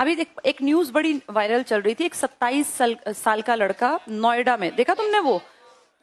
अभी एक न्यूज बड़ी वायरल चल रही थी। एक 27 साल का लड़का नोएडा में, देखा तुमने वो?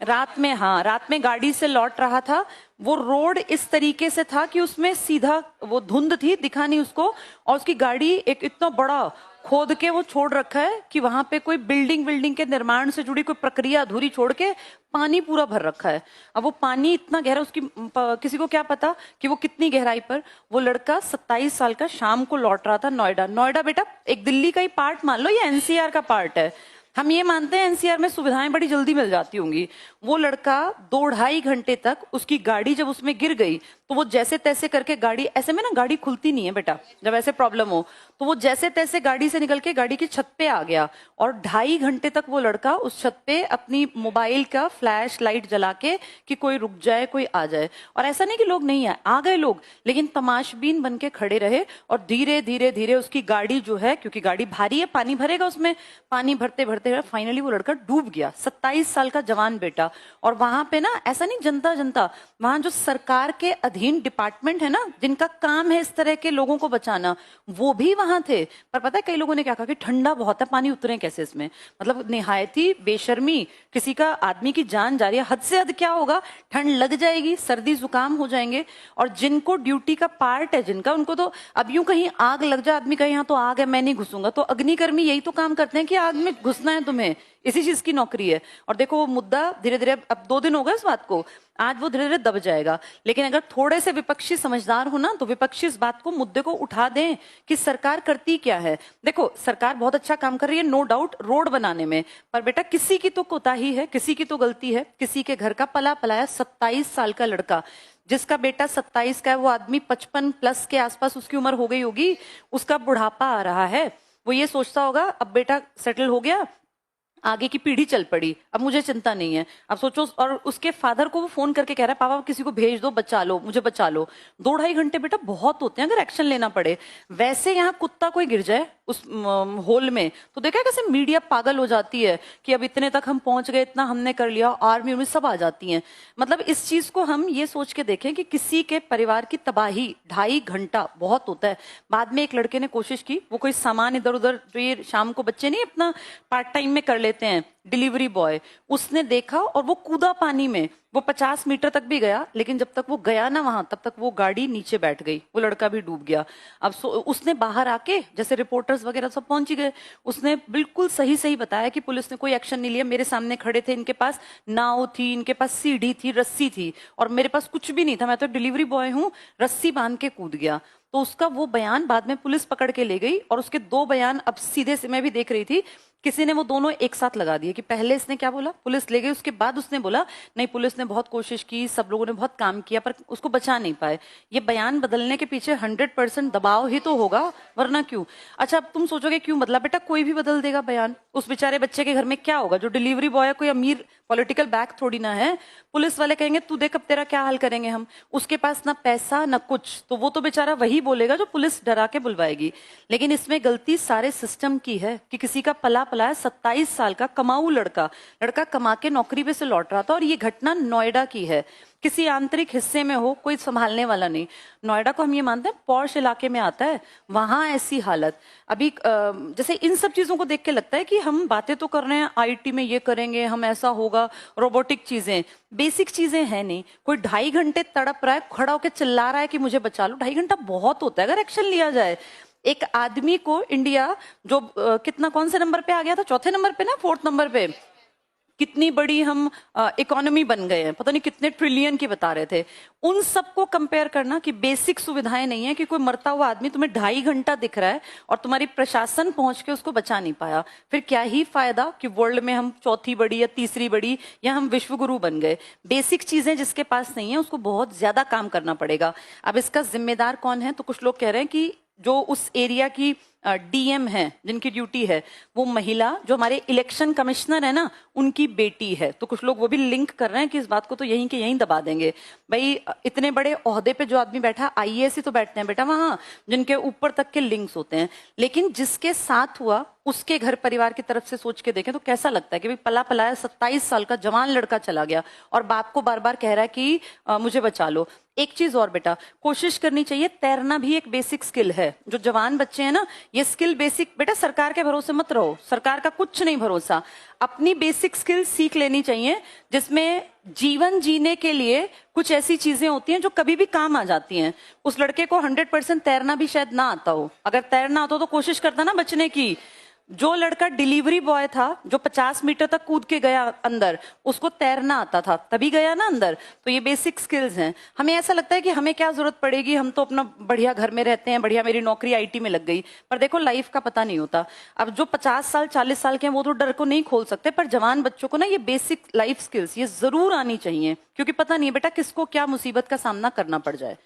रात में, हाँ, रात में गाड़ी से लौट रहा था। वो रोड इस तरीके से था कि उसमें सीधा वो धुंध थी, दिखा नहीं उसको, और उसकी गाड़ी एक इतना बड़ा खोद के वो छोड़ रखा है कि वहां पे कोई बिल्डिंग के निर्माण से जुड़ी कोई प्रक्रिया अधूरी छोड़ के पानी पूरा भर रखा है। अब वो पानी इतना गहरा, उसकी किसी को क्या पता कि वो कितनी गहराई पर। वो लड़का 27 साल का शाम को लौट रहा था नोएडा। नोएडा बेटा एक दिल्ली का ही पार्ट मान लो, या एनसीआर का पार्ट है। हम ये मानते हैं एनसीआर में सुविधाएं बड़ी जल्दी मिल जाती होंगी। वो लड़का 2-2.5 घंटे तक, उसकी गाड़ी जब उसमें गिर गई तो वो जैसे तैसे करके गाड़ी, ऐसे में ना गाड़ी खुलती नहीं है बेटा जब ऐसे प्रॉब्लम हो, तो वो जैसे तैसे गाड़ी से निकल के गाड़ी की छत पे आ गया। और 2.5 घंटे तक वो लड़का उस छत पे अपनी मोबाइल का फ्लैश लाइट जला के कि कोई रुक जाए, कोई आ जाए। और ऐसा नहीं कि लोग नहीं आए, आ गए लोग, लेकिन तमाशबीन बन के खड़े रहे। और धीरे धीरे धीरे उसकी गाड़ी जो है, क्योंकि गाड़ी भारी है, पानी भरेगा उसमें, पानी भरते भरते फाइनली वो लड़का डूब गया। 27 साल का जवान बेटा। और वहां पे ना ऐसा नहीं, जनता जनता, वहां जो सरकार के अधीन डिपार्टमेंट है ना, जिनका काम है इस तरह के लोगों को बचाना, वो भी वहां थे। पर पता है कई लोगों ने क्या कहा कि ठंडा बहुत है, पानी उतरे कैसे इसमें? मतलब निहायत ही बेशर्मी। किसी का, आदमी की जान जा रही है, हद से हद क्या होगा, ठंड लग जाएगी, सर्दी जुकाम हो जाएंगे। और जिनको ड्यूटी का पार्ट है, जिनका, उनको तो अब यूं कहीं आग लग जाए, आदमी कहीं यहाँ तो आग है मैं नहीं घुसूंगा, तो अग्निकर्मी यही तो काम करते हैं कि आग में घुसना है तुम्हें, इसी चीज की नौकरी है। और देखो वो मुद्दा धीरे धीरे, अब 2 दिन हो गए इस बात को, आज वो धीरे धीरे दब जाएगा। लेकिन अगर थोड़े से विपक्षी समझदार हो ना, तो विपक्षी इस बात को, मुद्दे को उठा दें कि सरकार करती क्या है। देखो सरकार बहुत अच्छा काम कर रही है, नो डाउट, रोड बनाने में, पर बेटा किसी की तो कोताही है, किसी की तो गलती है। किसी के घर का पला पलाया 27 साल का लड़का, जिसका बेटा 27 का है, वो आदमी 55+ के आसपास उसकी उम्र हो गई होगी, उसका बुढ़ापा आ रहा है। वो ये सोचता होगा अब बेटा सेटल हो गया, आगे की पीढ़ी चल पड़ी, अब मुझे चिंता नहीं है। अब सोचो, और उसके फादर को वो फोन करके कह रहा है, पापा किसी को भेज दो, बचा लो, मुझे बचा लो। 2-2.5 घंटे बेटा बहुत होते हैं अगर एक्शन लेना पड़े। वैसे यहाँ कुत्ता कोई गिर जाए उस होल में, तो देखा कैसे मीडिया पागल हो जाती है कि अब इतने तक हम पहुंच गए, इतना हमने कर लिया, आर्मी में सब आ जाती हैं। मतलब इस चीज को हम ये सोच के देखें कि किसी के परिवार की तबाही 2.5 घंटा बहुत होता है। बाद में एक लड़के ने कोशिश की, वो कोई सामान इधर उधर, जो ये शाम को बच्चे नहीं अपना पार्ट टाइम में कर लेते हैं, डिलीवरी बॉय, उसने देखा और वो कूदा पानी में। वो 50 मीटर तक भी गया, लेकिन जब तक वो गया ना वहां, तब तक वो गाड़ी नीचे बैठ गई, वो लड़का भी डूब गया। अब उसने बाहर आके, जैसे रिपोर्टर्स वगैरह सब पहुंच गए, उसने बिल्कुल सही सही बताया कि पुलिस ने कोई एक्शन नहीं लिया, मेरे सामने खड़े थे, इनके पास नाव थी, इनके पास सीढ़ी थी, रस्सी थी, और मेरे पास कुछ भी नहीं था, मैं तो डिलीवरी बॉय हूँ, रस्सी बांध के कूद गया। तो उसका वो बयान बाद में पुलिस पकड़ के ले गई, और उसके 2 बयान अब सीधे से, मैं भी देख रही थी, किसी ने वो दोनों एक साथ लगा दिए कि पहले इसने क्या बोला, पुलिस ले गई, उसके बाद उसने बोला नहीं पुलिस ने बहुत कोशिश की, सब लोगों ने बहुत काम किया, पर उसको बचा नहीं पाए। ये बयान बदलने के पीछे 100% दबाव ही तो होगा, वरना क्यों? अच्छा अब तुम सोचोगे क्यों बदला? बेटा कोई भी बदल देगा बयान। उस बेचारे बच्चे के घर में क्या होगा? जो डिलीवरी बॉय है, कोई अमीर पॉलिटिकल बैक थोड़ी ना है। पुलिस वाले कहेंगे तू देख अब तेरा क्या हाल करेंगे हम, उसके पास ना पैसा ना कुछ, तो वो तो बेचारा वही बोलेगा जो पुलिस डरा के बुलवाएगी। लेकिन इसमें गलती सारे सिस्टम की है कि किसी का पला पलाया 27 साल का कमाऊ लड़का कमा के नौकरी पे से लौट रहा था। और ये घटना नोएडा की है, किसी आंतरिक हिस्से में हो, कोई संभालने वाला नहीं। नोएडा को हम ये मानते हैं पॉश इलाके में आता है, वहां ऐसी हालत। अभी जैसे इन सब चीजों को देख के लगता है कि हम बातें तो कर रहे हैं, आईटी में ये करेंगे हम, ऐसा होगा, रोबोटिक चीजें, बेसिक चीजें हैं नहीं। कोई 2.5 घंटे तड़प रहा है, खड़ा होकर चिल्ला रहा है कि मुझे बचा लो, 2.5 घंटा बहुत होता है अगर एक्शन लिया जाए। एक आदमी को इंडिया जो कितना, कौन से नंबर पे आ गया था, 4थे नंबर पे ना, 4th नंबर पे, कितनी बड़ी हम इकोनॉमी बन गए हैं, पता नहीं कितने ट्रिलियन की बता रहे थे। उन सबको कंपेयर करना कि बेसिक सुविधाएं नहीं है, कि कोई मरता हुआ आदमी तुम्हें 2.5 घंटा दिख रहा है और तुम्हारी प्रशासन पहुंच के उसको बचा नहीं पाया, फिर क्या ही फायदा कि वर्ल्ड में हम 4थी बड़ी या 3री बड़ी, या हम विश्व गुरु बन गए। बेसिक चीजें जिसके पास नहीं है उसको बहुत ज्यादा काम करना पड़ेगा। अब इसका जिम्मेदार कौन है? तो कुछ लोग कह रहे हैं कि जो उस एरिया की डीएम है, जिनकी ड्यूटी है, वो महिला, जो हमारे इलेक्शन कमिश्नर है ना, उनकी बेटी है। तो कुछ लोग वो भी लिंक कर रहे हैं कि इस बात को तो यहीं के यहीं दबा देंगे। भाई इतने बड़े ओहदे पे जो आदमी बैठा, आईएएस ही तो बैठते हैं बेटा वहां, जिनके ऊपर तक के लिंक्स होते हैं। लेकिन जिसके साथ हुआ उसके घर परिवार की तरफ से सोच के देखें तो कैसा लगता है कि भाई पला पलाया 27 साल का जवान लड़का चला गया और बाप को बार बार कह रहा है कि मुझे बचा लो। एक चीज और बेटा, कोशिश करनी चाहिए, तैरना भी एक बेसिक स्किल है। जो जवान बच्चे हैं ना, ये स्किल बेसिक, बेटा सरकार के भरोसे मत रहो, सरकार का कुछ नहीं भरोसा, अपनी बेसिक स्किल सीख लेनी चाहिए, जिसमें जीवन जीने के लिए कुछ ऐसी चीजें होती हैं जो कभी भी काम आ जाती हैं। उस लड़के को 100% तैरना भी शायद ना आता हो, अगर तैरना आता हो तो कोशिश करता ना बचने की। जो लड़का डिलीवरी बॉय था, जो 50 मीटर तक कूद के गया अंदर, उसको तैरना आता था, तभी गया ना अंदर। तो ये बेसिक स्किल्स हैं। हमें ऐसा लगता है कि हमें क्या जरूरत पड़ेगी, हम तो अपना बढ़िया घर में रहते हैं, बढ़िया मेरी नौकरी आईटी में लग गई। पर देखो लाइफ का पता नहीं होता। अब जो 50 साल 40 साल के हैं वो तो डर को नहीं खोल सकते, पर जवान बच्चों को ना ये बेसिक लाइफ स्किल्स ये जरूर आनी चाहिए, क्योंकि पता नहीं बेटा किसको क्या मुसीबत का सामना करना पड़ जाए।